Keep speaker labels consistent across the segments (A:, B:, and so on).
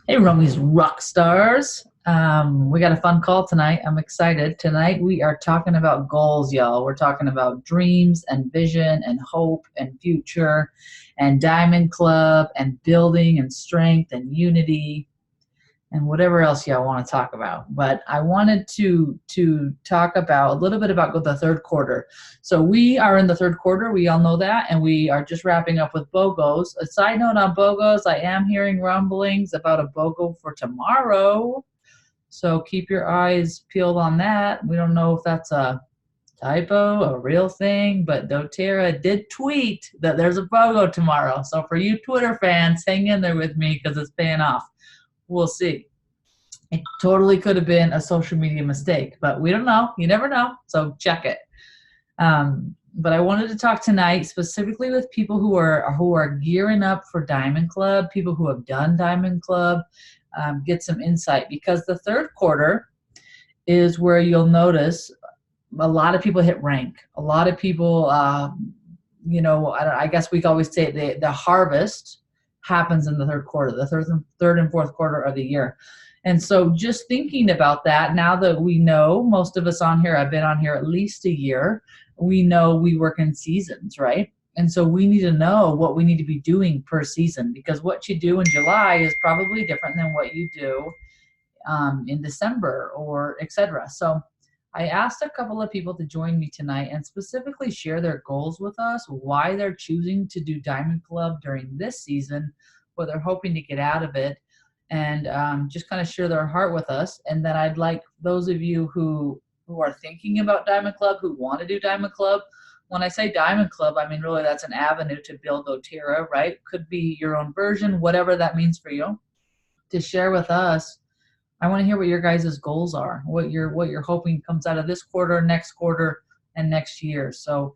A: Hey, Romy's rock stars. We got a fun call tonight. I'm excited. Tonight we are talking about goals, y'all. We're talking about dreams and vision and hope and future and Diamond Club and building and strength and unity and whatever else y'all want to talk about. But I wanted to talk about a little bit about the third quarter. So we are in the third quarter. We all know that, and we are just wrapping up with BOGOs. A side note on BOGOs: I am hearing rumblings about a BOGO for tomorrow. So keep your eyes peeled on that. We don't know if that's a typo, a real thing, but doTERRA did tweet that there's a BOGO tomorrow. So for you Twitter fans, hang in there with me because it's paying off. We'll see. It totally could have been a social media mistake, but we don't know. You never know. So check it. But I wanted to talk tonight specifically with people who are gearing up for Diamond Club, people who have done Diamond Club, get some insight, because the third quarter is where you'll notice a lot of people hit rank. A lot of people, I guess we can always say the harvest happens in the third quarter, the third and fourth quarter of the year. And so just thinking about that, now that we know, most of us on here have been on here at least a year, we know we work in seasons, right? And so we need to know what we need to be doing per season, because what you do in July is probably different than what you do in December, or etc. So I asked a couple of people to join me tonight and specifically share their goals with us, why they're choosing to do Diamond Club during this season, what they're hoping to get out of it, and just kind of share their heart with us. And then I'd like those of you who are thinking about Diamond Club, who want to do Diamond Club. When I say Diamond Club, I mean really that's an avenue to build doTERRA, right? Could be your own version, whatever that means for you, to share with us. I want to hear what your guys' goals are, what you're hoping comes out of this quarter, next quarter, and next year. So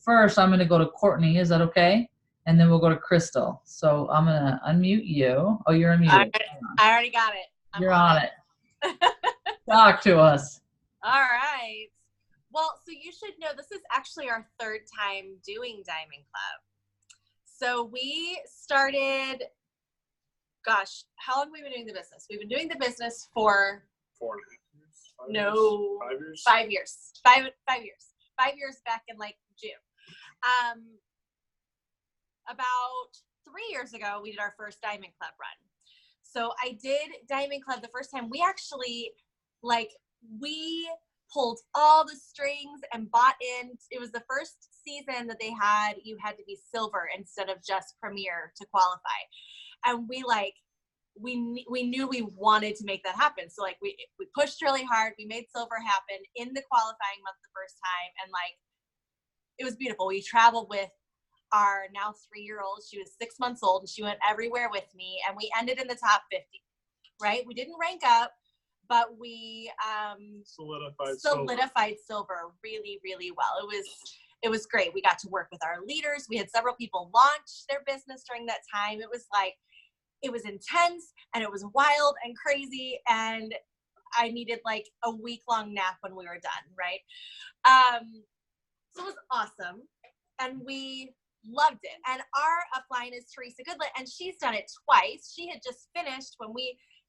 A: first I'm going to go to Courtney. Is that okay? And then we'll go to Crystal. So I'm going to unmute you. Oh, you're unmuted.
B: I already got it.
A: You're on it. Talk to us.
B: All right. Well, so you should know this is actually our third time doing Diamond Club. So we started, gosh, how long have we been doing the business? We've been doing the business for
C: 4.5 years. 5 years.
B: 5 years. 5 years. 5 years. 5 years back in like June. About 3 years ago, we did our first Diamond Club run. So I did Diamond Club the first time. We actually, we pulled all the strings and bought in. It was the first season that you had to be silver instead of just premier to qualify. And we knew we wanted to make that happen. So we pushed really hard. We made silver happen in the qualifying month the first time. And it was beautiful. We traveled with our now 3-year-old. She was 6 months old and she went everywhere with me. And we ended in the top 50, right? We didn't rank up, but we solidified silver really, really well. It was great. We got to work with our leaders. We had several people launch their business during that time. It was intense and it was wild and crazy. And I needed a week-long nap when we were done, right? So it was awesome. And we loved it. And our upline is Teresa Goodlet, and she's done it twice. She had just finished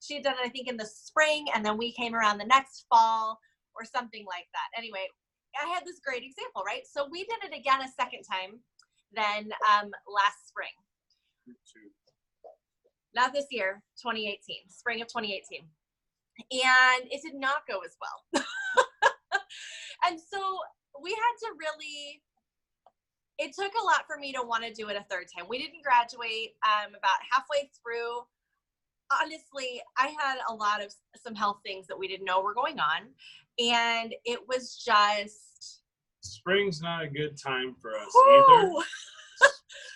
B: she had done it, I think, in the spring, and then we came around the next fall or something like that. Anyway, I had this great example, right? So we did it again a second time then last spring. Not this year, 2018, spring of 2018. And it did not go as well. And so we had to really, it took a lot for me to want to do it a third time. We didn't graduate about halfway through. Honestly, I had some health things that we didn't know were going on. And it was just.
C: Spring's not a good time for us either.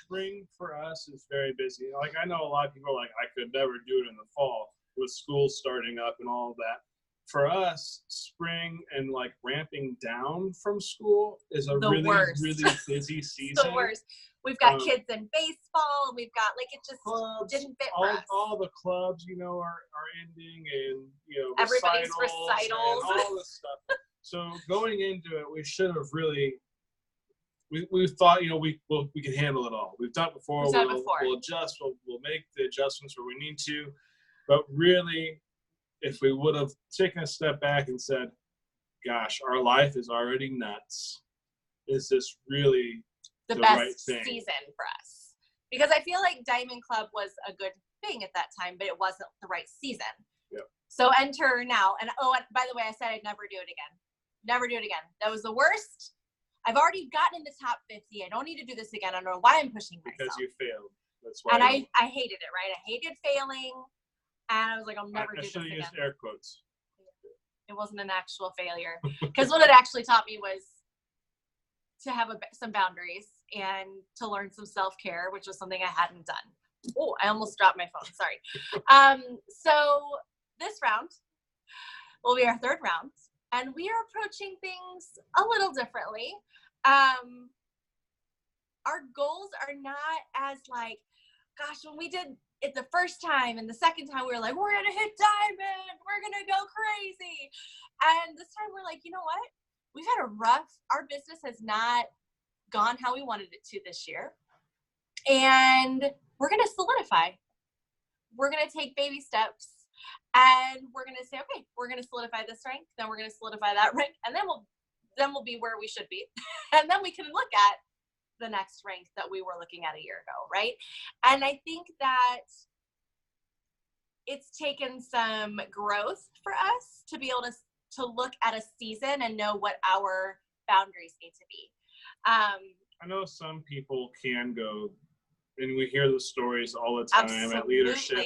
C: Spring for us is very busy. I know a lot of people are I could never do it in the fall with school starting up and all of that. For us, spring and ramping down from school is a really, really busy season.
B: The worst. We've got kids in baseball, and we've got it just clubs, didn't fit for us.
C: All the clubs, are ending, and
B: everybody's
C: recitals and all this stuff. So going into it, we should have really. We thought we can handle it all. We've done it before. We'll adjust. We'll make the adjustments where we need to. But really, if we would have taken a step back and said, gosh, our life is already nuts. Is this really
B: the
C: the
B: best
C: right thing?
B: season for us? Because I feel like Diamond Club was a good thing at that time, but it wasn't the right season.
C: Yep.
B: So enter now. And by the way, I said I'd never do it again. Never do it again. That was the worst. I've already gotten in the top 50. I don't need to do this again. I don't know why I'm pushing myself.
C: Because you failed. That's why.
B: And I hated it, right? I hated failing. And I was like, I'll never do this again. I should have used
C: air quotes.
B: It wasn't an actual failure. Because what it actually taught me was to have some boundaries and to learn some self-care, which was something I hadn't done. Oh, I almost dropped my phone. Sorry. So this round will be our third round, and we are approaching things a little differently. Our goals are not as like, gosh, when we did it the first time and the second time, we were like, we're going to hit diamond. We're going to go crazy. And this time we're like, you know what? We've had our business has not gone how we wanted it to this year. And we're going to solidify. We're going to take baby steps, and we're going to say, okay, we're going to solidify this rank. Then we're going to solidify that rank. And then we'll be where we should be. And then we can look at the next rank that we were looking at a year ago, right? And I think that it's taken some growth for us to be able to look at a season and know what our boundaries need to be.
C: I know some people can go, and we hear the stories all the time
B: Absolutely.
C: At leadership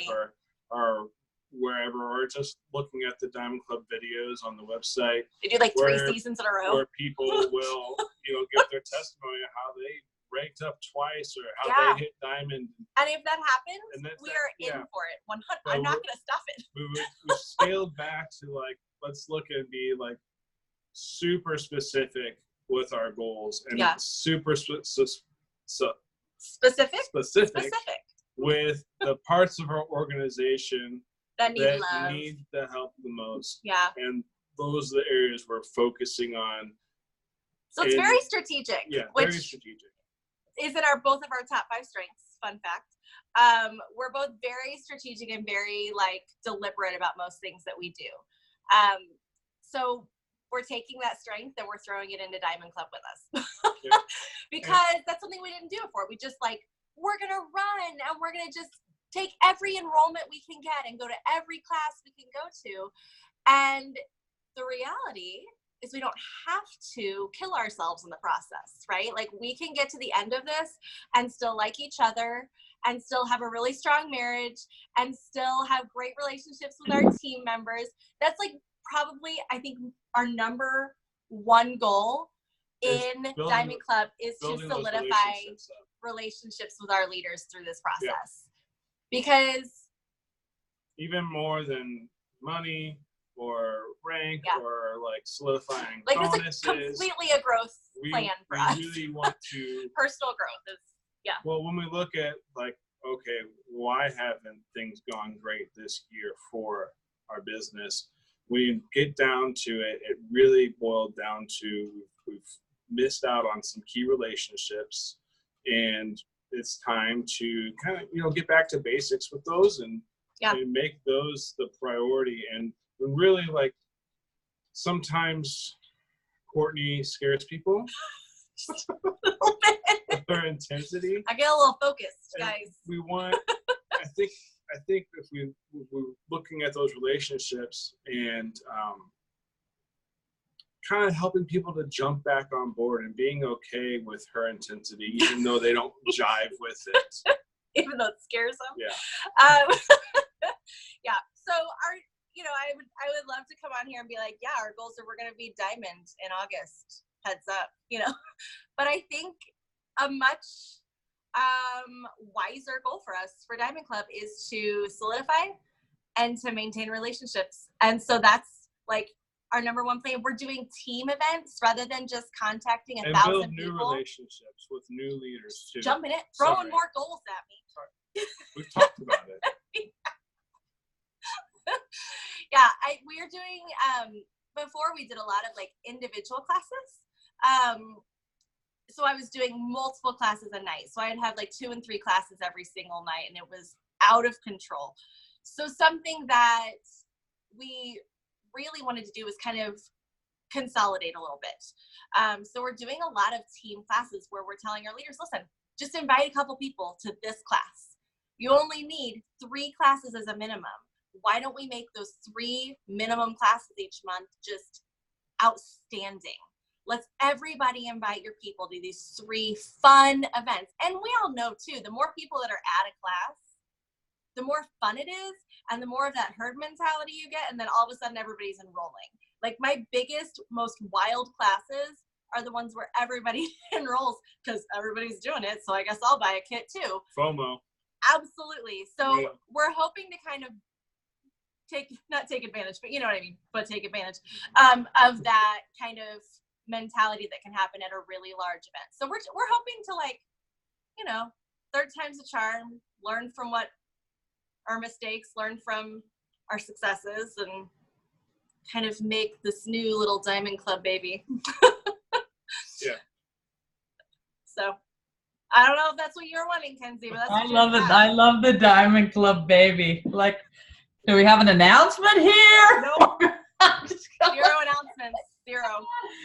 C: or wherever, or just looking at the Diamond Club videos on the website.
B: They do like 3 seasons in a row.
C: Where people will, give their testimony of how they ranked up twice or how they hit diamond.
B: And if that happens, we are in for it. 100. I'm not going to stop it.
C: We scaled back to like, let's look and be like super specific with our goals and super specific with the parts of our organization
B: that
C: need the help the most.
B: Yeah.
C: And those are the areas we're focusing on.
B: So it's very strategic.
C: Yeah, very strategic.
B: Is in both of our top 5 strengths. Fun fact. We're both very strategic and very deliberate about most things that we do. So we're taking that strength and we're throwing it into Diamond Club with us. Because that's something we didn't do before. We just we're going to run and we're going to just take every enrollment we can get and go to every class we can go to. And the reality is we don't have to kill ourselves in the process, right? We can get to the end of this and still like each other and still have a really strong marriage and still have great relationships with our team members. That's probably, I think, our number one goal in Diamond Club is to solidify relationships with our leaders through this process. Because
C: even more than money or rank or solidifying bonuses.
B: It's completely a growth plan for us.
C: We really want to
B: personal growth is
C: Well, when we look at okay, why haven't things gone great this year for our business? We get down to it. It really boiled down to we've missed out on some key relationships, and it's time to kind of get back to basics with those and make those the priority. And really, sometimes Courtney scares people with her intensity.
B: I get a little focused, guys.
C: We want. I think if we're looking at those relationships and kind of helping people to jump back on board and being okay with her intensity, even though they don't jive with it.
B: Even though it scares them.
C: Yeah.
B: So I would love to come on here and be like, our goals are we're going to be diamond in August. Heads up, But I think a much wiser goal for us for Diamond Club is to solidify and to maintain relationships. And so that's our number one plan. We're doing team events rather than just contacting 1,000 people.
C: And build new relationships with new leaders too.
B: Jumping it, throwing more goals at me.
C: Sorry. We've talked about it.
B: We are doing, before we did a lot of individual classes. So I was doing multiple classes a night. So I'd have 2 and 3 classes every single night, and it was out of control. So something that we really wanted to do was kind of consolidate a little bit. So we're doing a lot of team classes where we're telling our leaders, listen, just invite a couple people to this class. You only need 3 classes as a minimum. Why don't we make those 3 minimum classes each month just outstanding? Let's everybody invite your people to these 3 fun events. And we all know too, the more people that are at a class, the more fun it is, and the more of that herd mentality you get, and then all of a sudden everybody's enrolling. Like my biggest, most wild classes are the ones where everybody enrolls because everybody's doing it. So I guess I'll buy a kit too.
C: FOMO.
B: Absolutely. So
C: Yeah.
B: we're hoping to kind of not take advantage, but you know what I mean, but take advantage of that kind of mentality that can happen at a really large event. So we're hoping to, like, you know, third time's a charm, learn from what our mistakes, learn from our successes, and kind of make this new little Diamond Club baby.
C: Yeah.
B: So I don't know if that's what you're wanting, Kenzie, but that's what
A: I love it. I love the Diamond Club baby. Like, do we have an announcement here?
B: Nope. Zero announcements. Zero.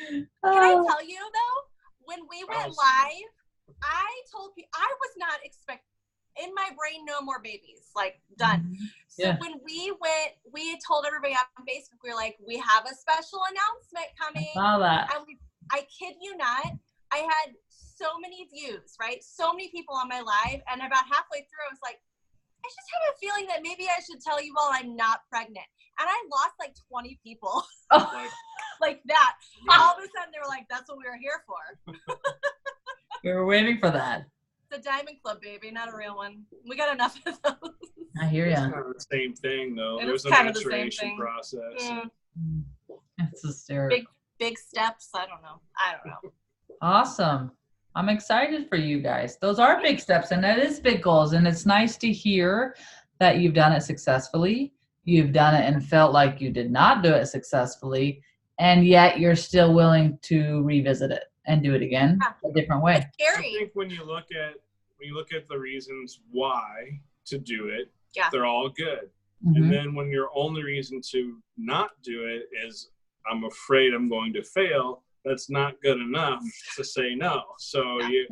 B: Can I tell you though, when we went live, I told people I was not expecting, in my brain, no more babies, like done. So
A: Yeah.
B: when we went, we had told everybody on Facebook, we were like, we have a special announcement coming.
A: I saw that.
B: And I kid you not, I had so many views, right? So many people on my live, and about halfway through, I was like, I just have a feeling that maybe I should tell you all I'm not pregnant. And I lost like 20 people. Like that. All of a sudden they were like, that's what we were here for.
A: We were waiting for that.
B: It's a Diamond Club baby, not a real one. We got enough of those.
A: I hear
C: It's
A: ya.
C: kind of the same thing, though.
B: It
C: There's
B: is
C: a
B: kind of the same
C: maturation
B: thing.
C: process.
A: It's hysterical.
B: Big steps. I don't know.
A: Awesome. I'm excited for you guys. Those are big steps, and that is big goals. And it's nice to hear that you've done it successfully. You've done it and felt like you did not do it successfully, and yet you're still willing to revisit it and do it again a different way.
B: It's
C: I
B: scary.
C: think when you look at the reasons why to do it,
B: Yeah.
C: they're all good.
A: Mhm.
C: And then when your only reason to not do it is, I'm afraid I'm going to fail, that's not good enough to say no. So you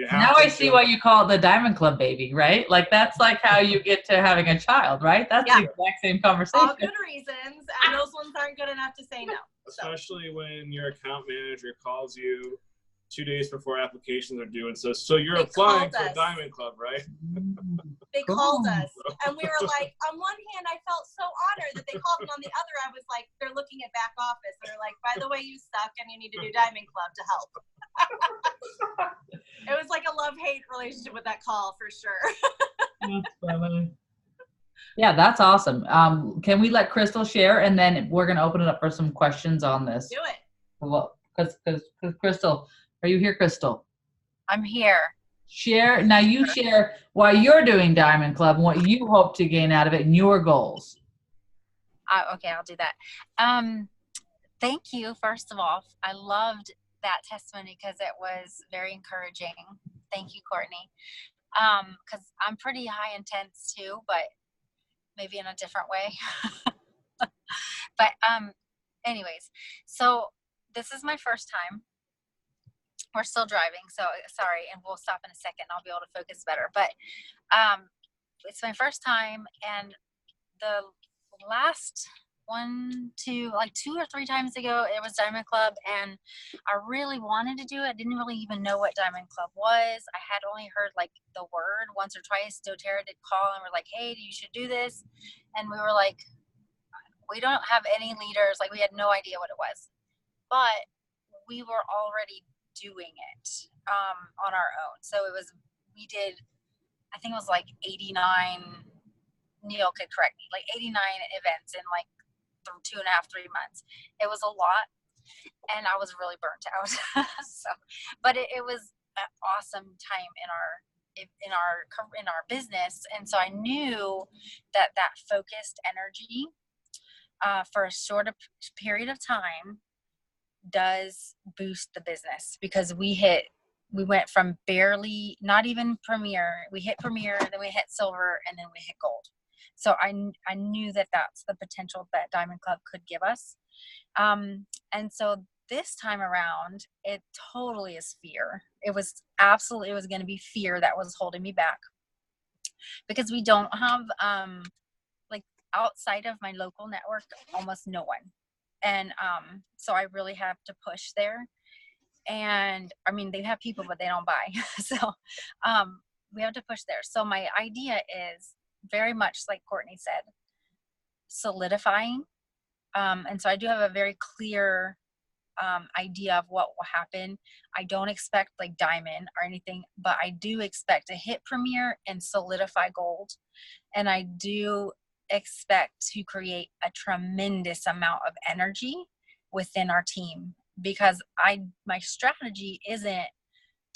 C: have
A: Now
C: to
A: I see why you call it the Diamond Club baby, right? Like that's like how you get to having a child, right? That's the exact same conversation.
B: All good reasons, and those ones aren't good enough to say no.
C: Especially when your account manager calls you 2 days before applications are due and says, so you're
B: They
C: applying
B: called
C: for
B: us.
C: Diamond Club, right?
B: They
A: Cool.
B: called us, and we were like, on one hand, I felt so honored that they called, and on the other, I was like, they're looking at back office. They're like, by the way, you suck, and you need to do Diamond Club to help. It was like a love-hate relationship with that call, for sure.
A: That's funny. Yeah, that's awesome. Can we let Crystal share, and then we're gonna open it up for some questions on this?
B: Do it.
A: Well, because Crystal, are you here, Crystal?
D: I'm here.
A: Share now. You share why you're doing Diamond Club and what you hope to gain out of it and your goals.
D: Okay, I'll do that. Thank you, first of all. I loved that testimony because it was very encouraging. Thank you, Courtney. Because I'm pretty high intense too, but maybe in a different way. But anyways, so this is my first time. We're still driving, so sorry, and we'll stop in a second. I'll be able to focus better. But it's my first time, and the last 2 or 3 times ago, it was Diamond Club, and I really wanted to do it. I didn't really even know what Diamond Club was. I had only heard like the word once or twice. doTERRA did call and were like, hey, you should do this. And we were like, we don't have any leaders. Like, we had no idea what it was. But we were already doing it on our own. So we did, I think it was like 89, Neil could correct me, like 89 events in like 2.5, 3 months. It was a lot, and I was really burnt out. But it was an awesome time in our business, and so I knew that focused energy for a short period of time does boost the business, because we went from barely, not even Premier, we hit Premier, then we hit Silver, and then we hit Gold. So I knew that that's the potential that Diamond Club could give us. And so this time around, it totally is fear. It was going to be fear that was holding me back, because we don't have, like, outside of my local network, almost no one. And so I really have to push there. And I mean, they have people, but they don't buy. So we have to push there. So my idea is very much like Courtney said, solidifying. And so I do have a very clear idea of what will happen. I don't expect like diamond or anything, but I do expect to hit premier and solidify gold. And I do expect to create a tremendous amount of energy within our team, because my strategy isn't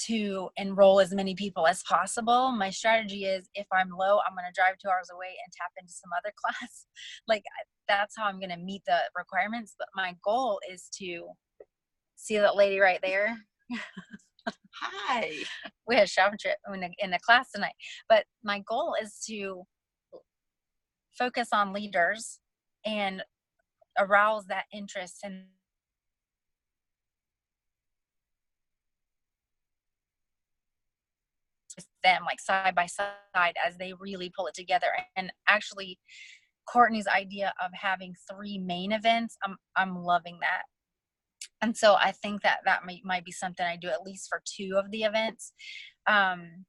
D: to enroll as many people as possible. My strategy is, if I'm low, I'm going to drive 2 hours away and tap into some other class. Like, that's how I'm going to meet the requirements. But my goal is to see that lady right there.
E: Hi.
D: We had a shopping trip in the class tonight. But my goal is to focus on leaders and arouse that interest in them, like side by side, as they really pull it together. And actually, Courtney's idea of having 3 main events, I'm loving that. And so I think that might be something I do at least for 2 of the events, and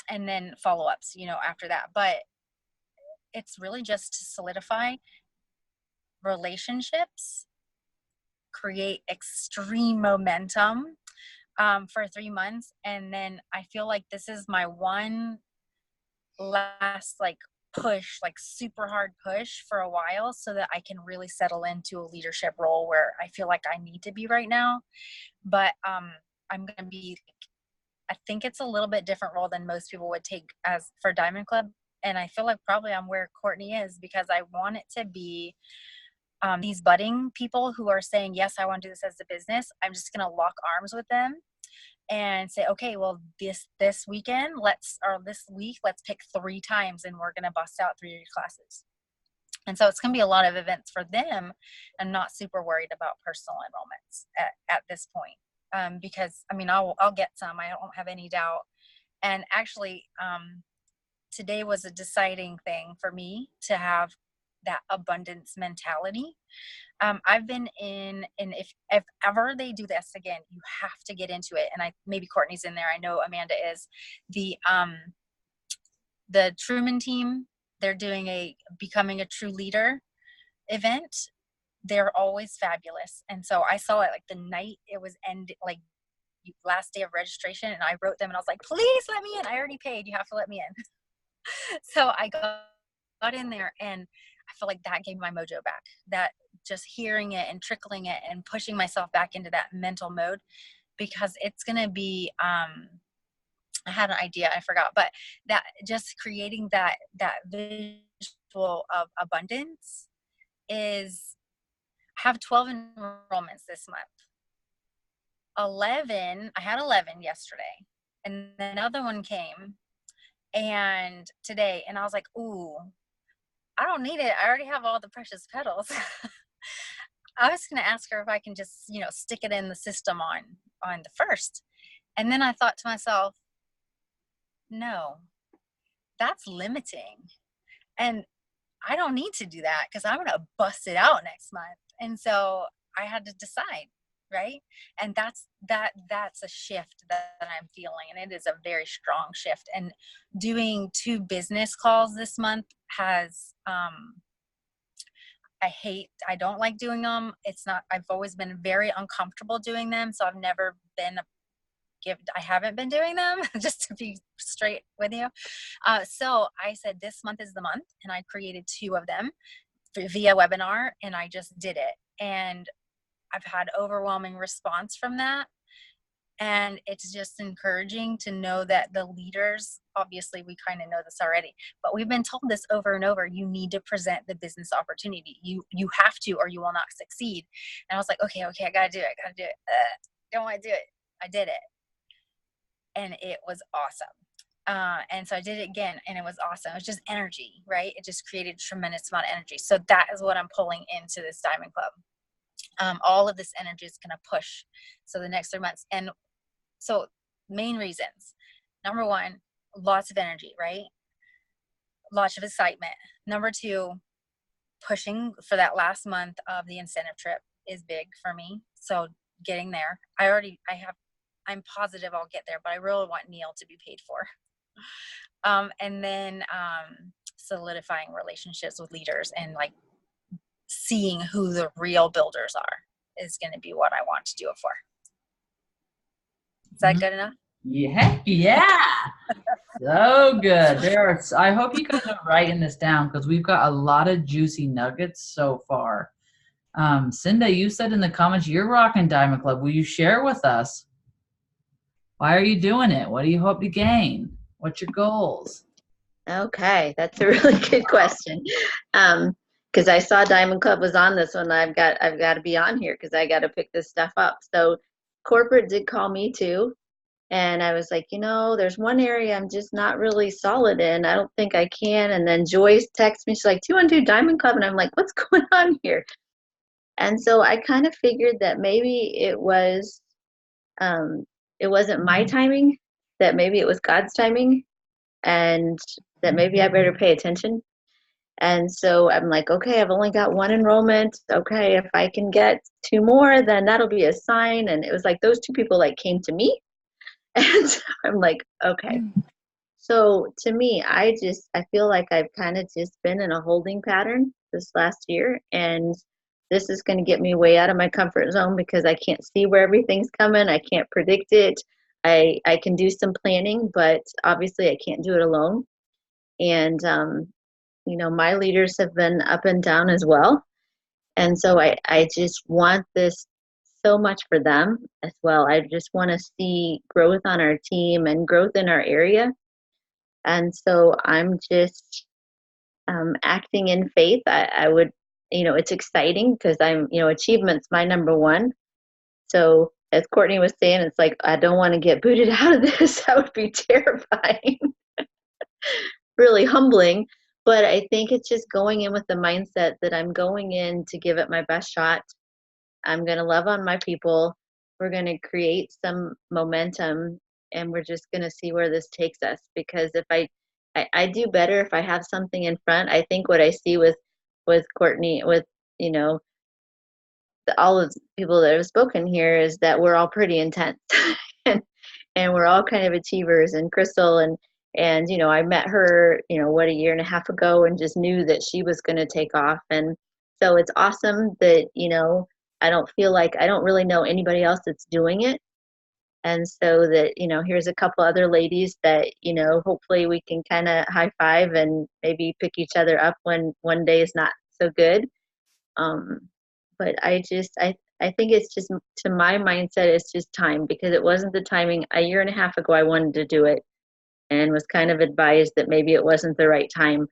D: then follow-ups, after that. But it's really just to solidify relationships, create extreme momentum for 3 months. And then I feel like this is my one last push, super hard push for a while, so that I can really settle into a leadership role where I feel like I need to be right now. But I'm going to be, I think it's a little bit different role than most people would take as for Diamond Club. And I feel like probably I'm where Courtney is, because I want it to be these budding people who are saying, yes, I want to do this as a business. I'm just going to lock arms with them and say, okay, well, this weekend, this week, let's pick 3 times and we're going to bust out 3 classes. And so it's going to be a lot of events for them. I'm not super worried about personal enrollments at this point, because I mean, I'll get some. I don't have any doubt. And actually, today was a deciding thing for me to have that abundance mentality. I've been in, and if ever they do this again, you have to get into it. And maybe Courtney's in there. I know Amanda is. The Truman team, they're doing a Becoming a True Leader event. They're always fabulous. And so I saw it like the night it was last day of registration, and I wrote them and I was like, please let me in. I already paid. You have to let me in. So I got in there, and I feel like that gave me my mojo back. That just hearing it and trickling it and pushing myself back into that mental mode, because it's going to be, I had an idea, I forgot, but that just creating that visual of abundance is, I have 12 enrollments this month. I had 11 yesterday, and another one came and today, and I was like, ooh, I don't need it. I already have all the precious petals. I was going to ask her if I can just, stick it in the system on the first. And then I thought to myself, no, that's limiting. And I don't need to do that, because I'm going to bust it out next month. And so I had to decide, right? And that's a shift that I'm feeling. And it is a very strong shift. And doing 2 business calls this month has, I don't like doing them. I've always been very uncomfortable doing them. So I haven't been doing them, just to be straight with you. So I said, this month is the month, and I created 2 of them via webinar, and I just did it. And I've had overwhelming response from that. And it's just encouraging to know that the leaders, obviously we kind of know this already, but we've been told this over and over: you need to present the business opportunity. You have to, or you will not succeed. And I was like, okay, I gotta do it. Don't want to do it. I did it. And it was awesome. And so I did it again, and it was awesome. It was just energy, right? It just created a tremendous amount of energy. So that is what I'm pulling into this Diamond Club. All of this energy is going to push. So the next 3 months. And so main reasons. Number one, lots of energy, right? Lots of excitement. Number two, pushing for that last month of the incentive trip is big for me. So getting there, I'm positive I'll get there, but I really want Neil to be paid for. And then solidifying relationships with leaders and like seeing who the real builders are is going to be what I want to do it for. Is that good enough?
A: Yeah. So good. I hope you guys are writing this down because we've got a lot of juicy nuggets so far. Cinda, you said in the comments you're rocking Diamond Club. Will you share with us? Why are you doing it? What do you hope to gain? What's your goals?
E: Okay, that's a really good question. Because I saw Diamond Club was on this one. I've got to be on here because I got to pick this stuff up. So corporate did call me too. And I was like, there's one area I'm just not really solid in. I don't think I can. And then Joyce texts me. She's like, do you want to do Diamond Club? And I'm like, what's going on here? And so I kind of figured that maybe it wasn't my timing, that maybe it was God's timing, and that maybe I better pay attention. And so I'm like, okay, I've only got one enrollment. Okay, if I can get 2 more, then that'll be a sign. And it was like those 2 people like came to me. And so I'm like, okay. So to me, I feel like I've kind of just been in a holding pattern this last year. And this is going to get me way out of my comfort zone because I can't see where everything's coming. I can't predict it. I can do some planning, but obviously I can't do it alone. And, my leaders have been up and down as well. And so I just want this so much for them as well. I just want to see growth on our team and growth in our area. And so I'm just acting in faith. I would, it's exciting because achievement's my number one. So as Courtney was saying, it's like, I don't want to get booted out of this. That would be terrifying. Really humbling. But I think it's just going in with the mindset that I'm going in to give it my best shot. I'm going to love on my people. We're going to create some momentum, and we're just going to see where this takes us. Because if I do better if I have something in front. I think what I see with Courtney, with, all of the people that have spoken here is that we're all pretty intense and we're all kind of achievers. And Crystal and I met her, a year and a half ago, and just knew that she was going to take off. And so it's awesome that, I don't feel like I don't really know anybody else that's doing it. And so that, here's a couple other ladies that, hopefully we can kind of high five and maybe pick each other up when one day is not so good. But I think it's just, to my mindset, it's just time, because it wasn't the timing. A year and a half ago, I wanted to do it and was kind of advised that maybe it wasn't the right time.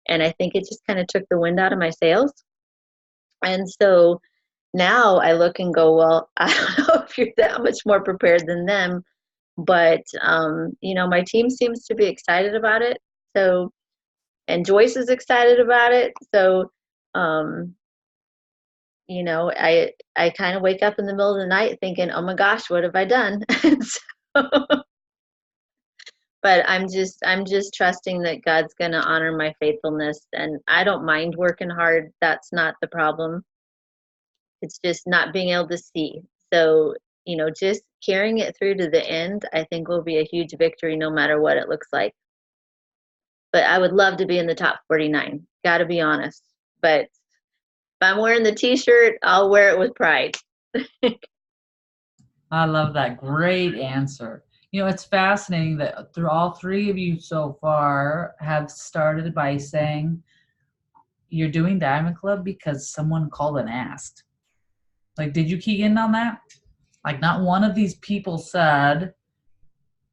E: And I think it just kind of took the wind out of my sails. And so now I look and go, well, I don't know if you're that much more prepared than them, but, my team seems to be excited about it. So, and Joyce is excited about it. So, I kind of wake up in the middle of the night thinking, oh my gosh, what have I done? But I'm just trusting that God's going to honor my faithfulness, and I don't mind working hard. That's not the problem. It's just not being able to see. So, just carrying it through to the end, I think will be a huge victory no matter what it looks like. But I would love to be in the top 49. Got to be honest. But if I'm wearing the t-shirt, I'll wear it with pride.
A: I love that. Great answer. It's fascinating that through all 3 of you so far have started by saying you're doing Diamond Club because someone called and asked. Like, did you key in on that? Like, not one of these people said,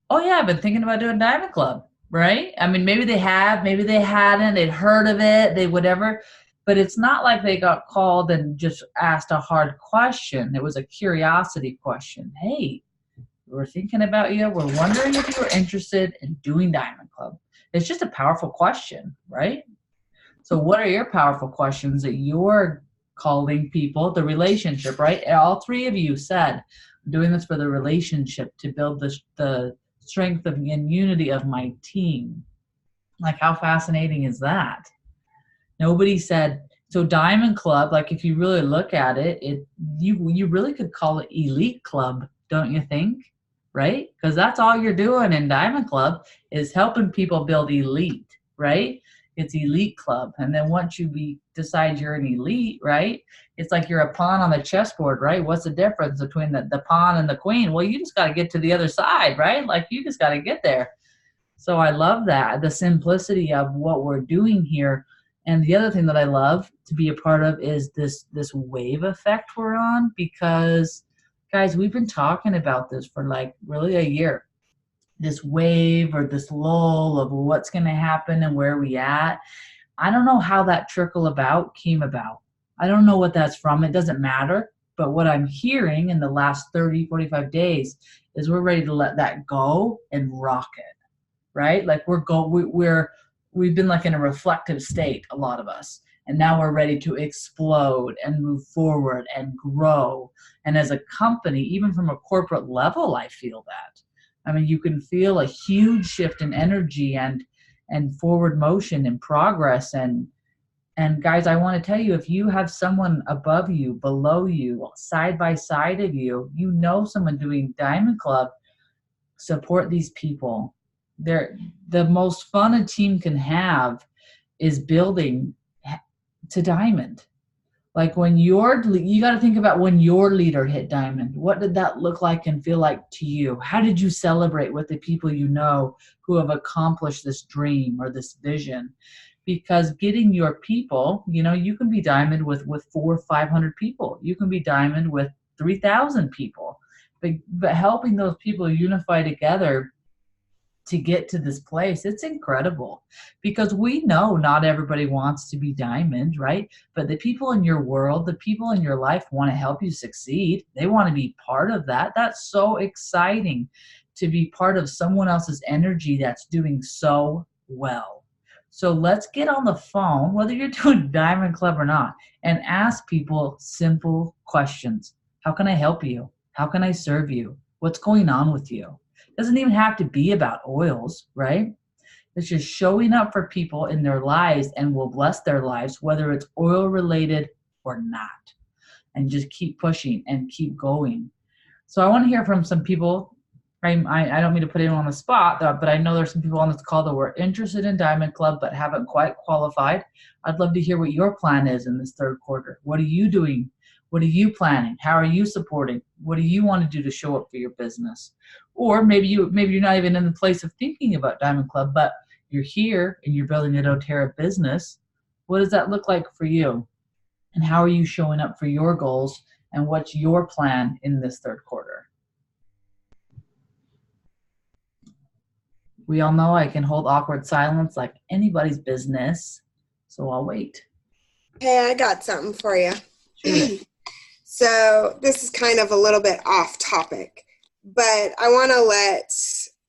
A: oh yeah, I've been thinking about doing Diamond Club, right? I mean, maybe they have, maybe they hadn't, they'd heard of it, they whatever. But it's not like they got called and just asked a hard question. It was a curiosity question. Hey, We're thinking about you. We're wondering if you are interested in doing Diamond Club. It's just a powerful question, right? So what are your powerful questions that you're calling people, the relationship, right? All three of you said, I'm doing this for the relationship to build the strength and unity of my team. Like, how fascinating is that? Nobody said, so Diamond Club, like if you really look at it, you really could call it Elite Club, don't you think? Right? Because that's all you're doing in Diamond Club is helping people build elite, right? It's Elite Club. And then once you decide you're an elite, right? It's like you're a pawn on the chessboard, right? What's the difference between the pawn and the queen? Well, you just got to get to the other side, right? Like you just got to get there. So I love that, the simplicity of what we're doing here. And the other thing that I love to be a part of is this wave effect we're on, because guys, we've been talking about this for like really a year. This wave or this lull of what's going to happen and where we at. I don't know how that came about. I don't know what that's from. It doesn't matter. But what I'm hearing in the last 30, 45 days is we're ready to let that go and rock it. Right? Like we've been like in a reflective state, a lot of us, and now we're ready to explode and move forward and grow. And as a company, even from a corporate level, I feel that. I mean, you can feel a huge shift in energy and forward motion and progress. And guys, I want to tell you, if you have someone above you, below you, side by side of you, someone doing Diamond Club, support these people. The most fun a team can have is building to diamond. Like when you got to think about when your leader hit diamond. What did that look like and feel like to you? How did you celebrate with the people who have accomplished this dream or this vision? Because getting your people, you can be diamond with 400 or 500 people. You can be diamond with 3,000 people. But helping those people unify together to get to this place, it's incredible, because we know not everybody wants to be diamond, right? But the people in your world, the people in your life want to help you succeed. They want to be part of that. That's so exciting to be part of someone else's energy that's doing so well. So let's get on the phone, whether you're doing Diamond Club or not, and ask people simple questions. How can I help you? How can I serve you? What's going on with you? Doesn't even have to be about oils, right? It's just showing up for people in their lives and will bless their lives, whether it's oil related or not. And just keep pushing and keep going. So I want to hear from some people. I don't mean to put anyone on the spot, but I know there's some people on this call that were interested in Diamond Club but haven't quite qualified. I'd love to hear what your plan is in this third quarter. What are you doing? What are you planning? How are you supporting? What do you want to do to show up for your business? Or maybe you're not even in the place of thinking about Diamond Club, but you're here and you're building a doTERRA business. What does that look like for you? And how are you showing up for your goals? And what's your plan in this third quarter? We all know I can hold awkward silence like anybody's business, so I'll wait.
F: Hey, I got something for you.
A: Sure.
F: So this is kind of a little bit off topic, but I want to let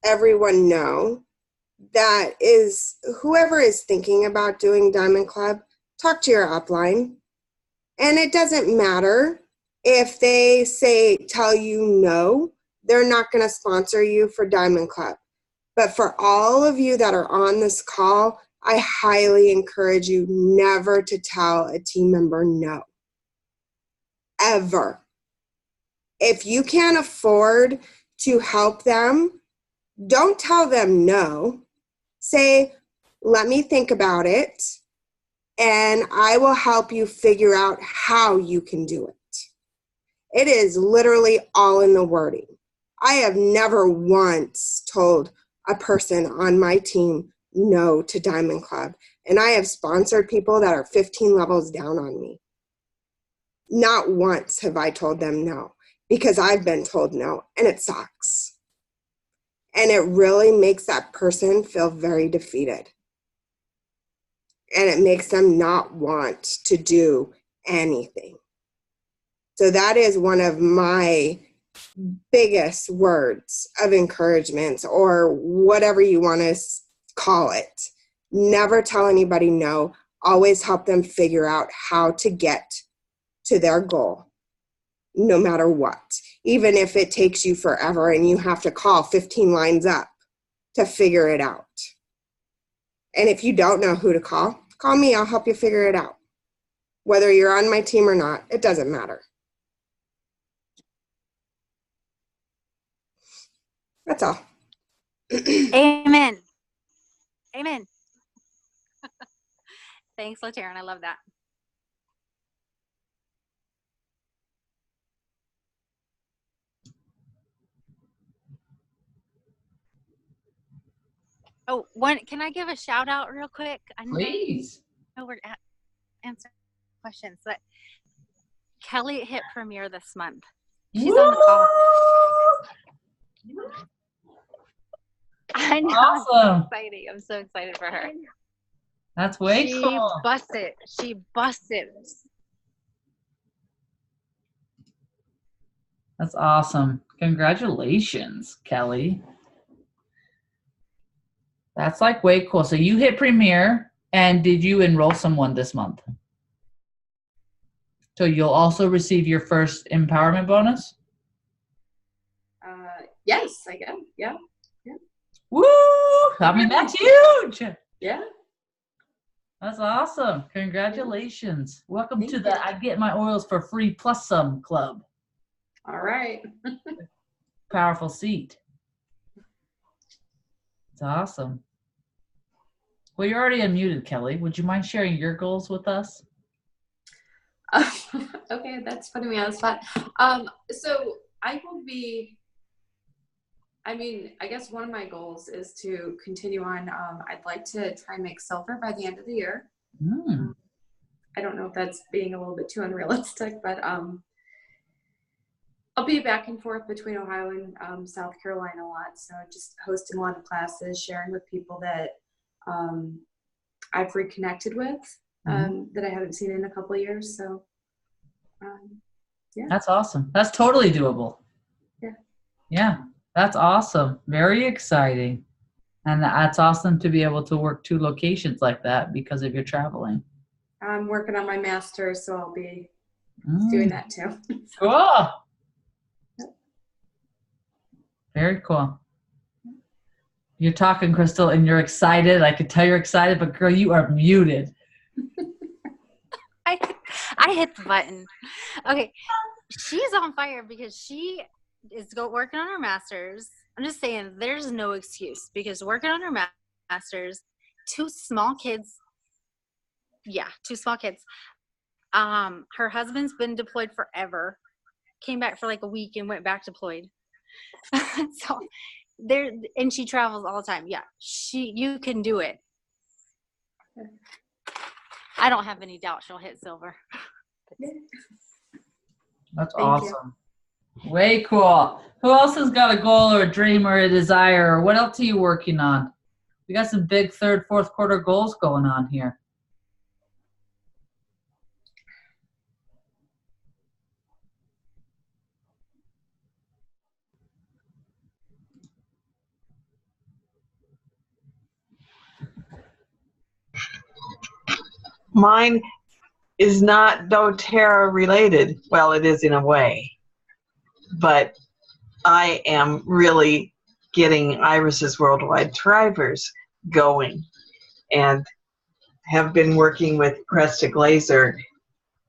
F: everyone know that whoever is thinking about doing Diamond Club, talk to your upline. And it doesn't matter if they tell you no, they're not going to sponsor you for Diamond Club. But for all of you that are on this call, I highly encourage you never to tell a team member no. Ever. If you can't afford to help them, don't tell them no. Say, let me think about it, and I will help you figure out how you can do it. It is literally all in the wording. I have never once told a person on my team no to Diamond Club, and I have sponsored people that are 15 levels down on me. Not once have I told them no, because I've been told no, and it sucks. And it really makes that person feel very defeated. And it makes them not want to do anything. So that is one of my biggest words of encouragement or whatever you want to call it. Never tell anybody no. Always help them figure out how to get to their goal, no matter what. Even if it takes you forever and you have to call 15 lines up to figure it out. And if you don't know who to call me. I'll help you figure it out. Whether you're on my team or not, it doesn't matter. That's all.
D: Amen. Amen. Thanks, LaTaryn. I love that. Oh, can I give a shout out real quick?
A: Please.
D: I know we're answering questions, but Kelly hit premiere this month. She's on the call. I know.
A: Awesome.
D: I'm excited. I'm so excited for her.
A: That's way cool.
D: She busted.
A: That's awesome. Congratulations, Kelly. That's like way cool. So you hit premiere, and did you enroll someone this month? So you'll also receive your first empowerment bonus?
G: Yes, I guess. Yeah.
A: Woo! I mean, that's huge.
G: Yeah.
A: That's awesome. Congratulations. Welcome to the I Get My Oils for Free Plus Some Club.
G: All right.
A: Powerful seat. It's awesome. Well, you're already unmuted, Kelly. Would you mind sharing your goals with us?
G: Okay, that's putting me on the spot. So I will be, I guess one of my goals is to continue on. I'd like to try and make silver by the end of the year. I don't know if that's being a little bit too unrealistic, but I'll be back and forth between Ohio and South Carolina a lot. So just hosting a lot of classes, sharing with people that I've reconnected with that I haven't seen in a couple of years. So yeah.
A: That's awesome. That's totally doable. Yeah, that's awesome. Very exciting. And that's awesome to be able to work 2 locations like that because of your traveling.
G: I'm working on my master's, so I'll be doing that too.
A: Cool. Very cool. You're talking, Crystal, and you're excited. I could tell you're excited, but girl, you are muted.
D: I hit the button. Okay. She's on fire because she is working on her master's. I'm just saying there's no excuse because working on her master's, 2 small kids. Yeah, 2 small kids. Her husband's been deployed forever. Came back for like a week and went back deployed. So and she travels all the time. Yeah, you can do it. I don't have any doubt she'll hit silver.
A: That's awesome. Way cool. Who else has got a goal or a dream or a desire, or what else are you working on? We got some big 3rd, 4th quarter goals going on here.
H: Mine is not doTERRA related. Well, it is in a way, but I am really getting Iris's Worldwide Thrivers going and have been working with Cresta Glazer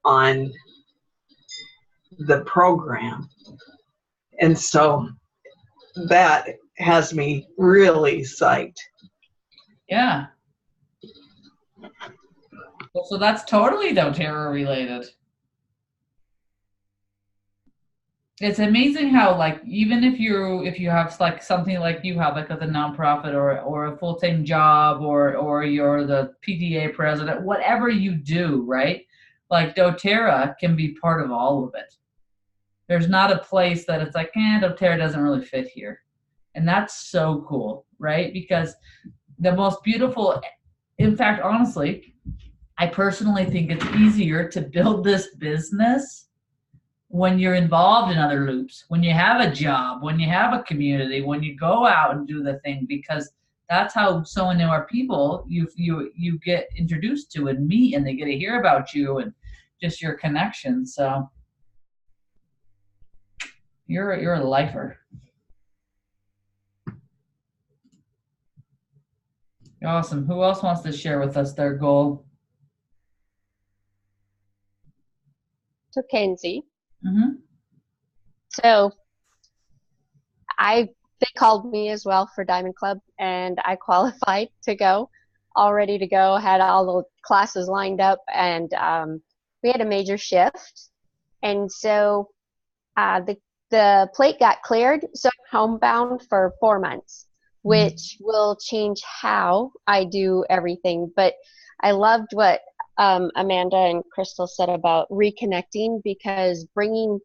H: on the program. And so that has me really psyched.
A: Yeah. So that's totally doTERRA related. It's amazing how, like, even if you have like something like you have, like, as a nonprofit or a full-time job or you're the PTA president, whatever you do, right? Like, doTERRA can be part of all of it. There's not a place that it's like, doTERRA doesn't really fit here. And that's so cool, right? Because the most beautiful, in fact, honestly, I personally think it's easier to build this business when you're involved in other loops, when you have a job, when you have a community, when you go out and do the thing, because that's how so many more people you get introduced to and meet, and they get to hear about you and just your connection. So you're a lifer. Awesome. Who else wants to share with us their goal?
I: So Kenzie.
A: Mm-hmm.
I: So they called me as well for Diamond Club, and I qualified to go, all ready to go, had all the classes lined up, and we had a major shift. And so the plate got cleared, so I'm homebound for 4 months, which will change how I do everything. But I loved what Amanda and Crystal said about reconnecting, because bringing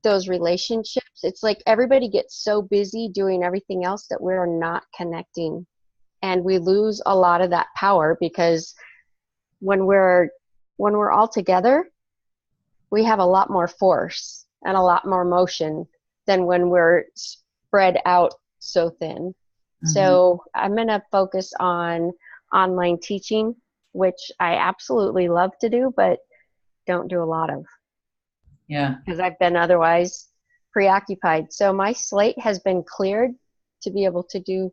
I: those relationships, it's like everybody gets so busy doing everything else that we're not connecting, and we lose a lot of that power, because when we're all together, we have a lot more force and a lot more motion than when we're spread out so thin. So I'm going to focus on online teaching, which I absolutely love to do, but don't do a lot of.
A: Yeah.
I: Because I've been otherwise preoccupied. So my slate has been cleared to be able to do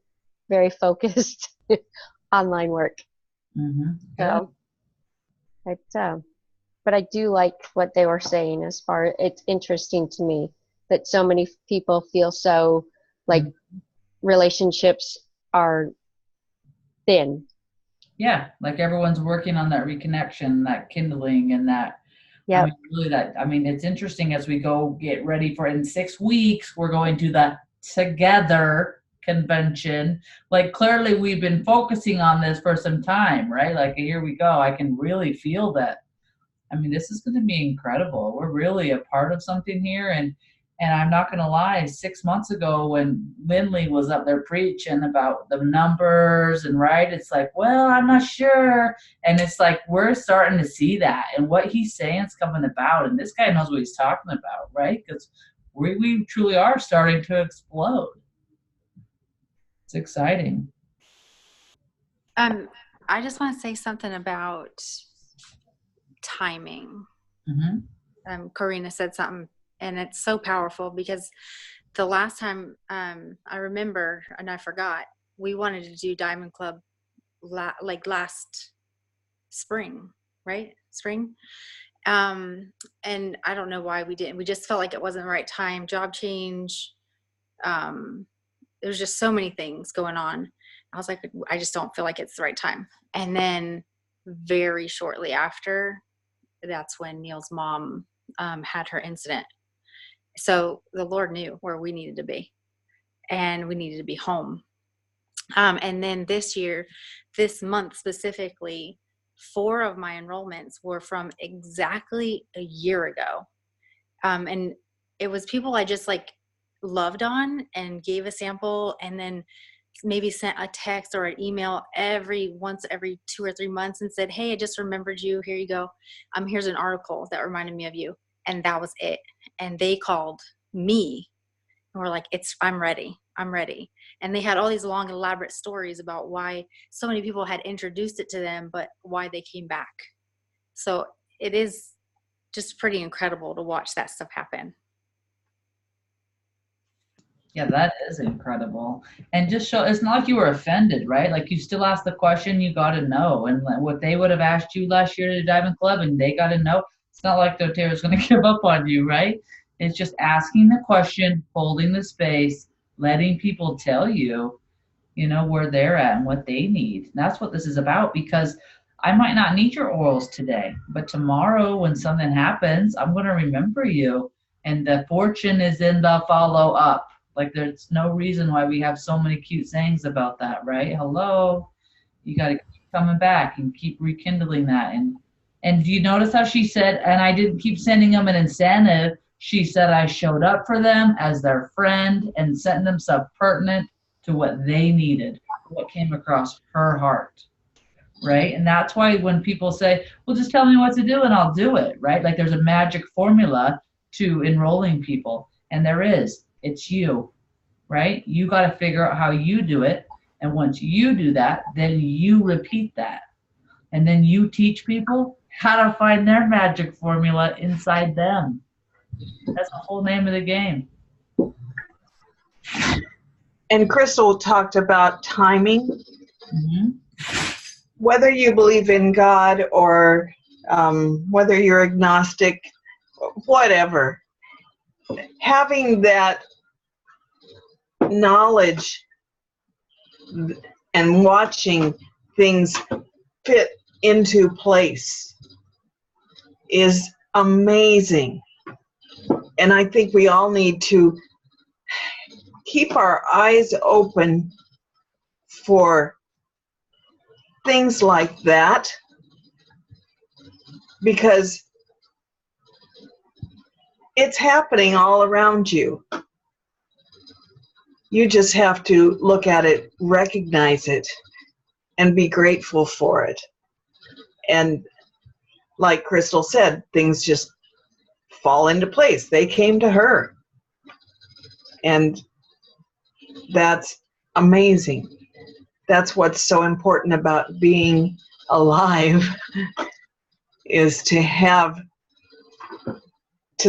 I: very focused online work. So but I do like what they were saying, as far, it's interesting to me that so many people feel so like relationships are thin.
A: Yeah, like everyone's working on that reconnection, that kindling, and that.
I: Yeah.
A: I mean, really, it's interesting as we go get ready for, in 6 weeks, we're going to the Together convention. Like, clearly we've been focusing on this for some time, right? Like, here we go. I can really feel that. I mean, this is going to be incredible. We're really a part of something here. And I'm not going to lie, 6 months ago when Lindley was up there preaching about the numbers and right, it's like, well, I'm not sure. And it's like, we're starting to see that, and what he's saying is coming about. And this guy knows what he's talking about, right? Because we truly are starting to explode. It's exciting.
D: I just want to say something about timing. Karina said something, and it's so powerful, because the last time I remember, and I forgot, we wanted to do Diamond Club last spring, right? Spring. And I don't know why we didn't. We just felt like it wasn't the right time. Job change. There's just so many things going on. I was like, I just don't feel like it's the right time. And then very shortly after, that's when Neil's mom had her incident. So the Lord knew where we needed to be, and we needed to be home. And then this month specifically, 4 of my enrollments were from exactly a year ago. And it was people I just loved on and gave a sample, and then maybe sent a text or an email every 2 or 3 months and said, hey, I just remembered you. Here you go. Here's an article that reminded me of you. And that was it. And they called me and were like, I'm ready. I'm ready. And they had all these long, elaborate stories about why so many people had introduced it to them, but why they came back. So it is just pretty incredible to watch that stuff happen.
A: Yeah, that is incredible. And just it's not like you were offended, right? Like, you still asked the question, you got to know. And what they would have asked you last year to Diamond Club, and they got to know. It's not like doTERRA's going to give up on you, right? It's just asking the question, holding the space, letting people tell you, where they're at and what they need. And that's what this is about, because I might not need your orals today, but tomorrow when something happens, I'm going to remember you. And the fortune is in the follow-up. Like, there's no reason why we have so many cute sayings about that, right? Hello, you got to keep coming back and keep rekindling that. And do you notice how she said, and I didn't keep sending them an incentive. She said I showed up for them as their friend and sent them stuff pertinent to what they needed, what came across her heart, right? And that's why when people say, well, just tell me what to do and I'll do it, right? Like, there's a magic formula to enrolling people. And there is. It's you, right? You got to figure out how you do it. And once you do that, then you repeat that. And then you teach people how to find their magic formula inside them. That's the whole name of the game.
H: And Crystal talked about timing.
A: Mm-hmm.
H: Whether you believe in God or whether you're agnostic, whatever, having that knowledge and watching things fit into place is amazing. And I think we all need to keep our eyes open for things like that, because it's happening all around you. You just have to look at it, recognize it, and be grateful for it. And like Crystal said, things just fall into place. They came to her. And that's amazing. That's what's so important about being alive, is to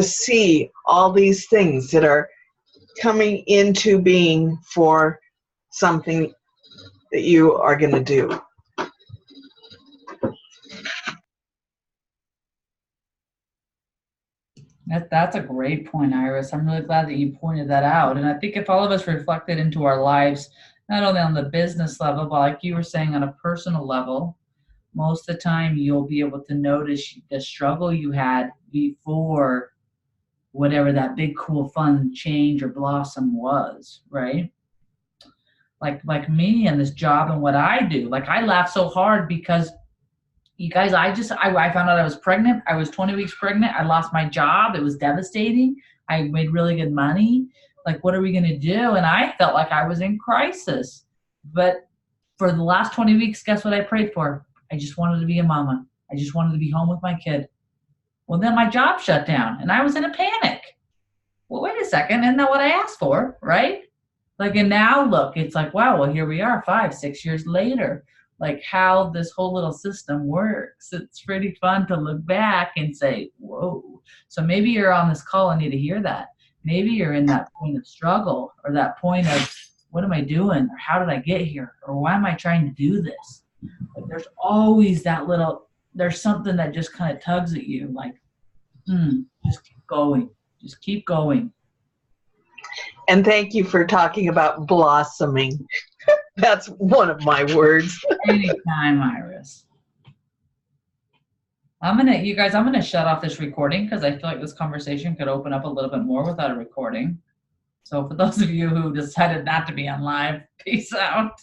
H: see all these things that are coming into being for something that you are going to do.
A: That's a great point, Iris. I'm really glad that you pointed that out. And I think if all of us reflected into our lives, not only on the business level, but like you were saying, on a personal level, most of the time you'll be able to notice the struggle you had before whatever that big, cool, fun change or blossom was, right? Like me and this job and what I do. Like, I laugh so hard because, you guys, I found out I was pregnant. I was 20 weeks pregnant. I lost my job. It was devastating. I made really good money. Like, what are we going to do? And I felt like I was in crisis. But for the last 20 weeks, guess what I prayed for? I just wanted to be a mama. I just wanted to be home with my kid. Well, then my job shut down and I was in a panic. Well, wait a second. Isn't that what I asked for, right? Like, and now look, it's like, wow, well, here we are 5-6 years later. Like, how this whole little system works. It's pretty fun to look back and say, whoa. So maybe you're on this call and need to hear that. Maybe you're in that point of struggle, or that point of, what am I doing? Or how did I get here? Or why am I trying to do this? But there's always that little, there's something that just kind of tugs at you, like, just keep going. Just keep going.
H: And thank you for talking about blossoming. That's one of my words.
A: Anytime, Iris. I'm gonna shut off this recording because I feel like this conversation could open up a little bit more without a recording. So for those of you who decided not to be on live, peace out.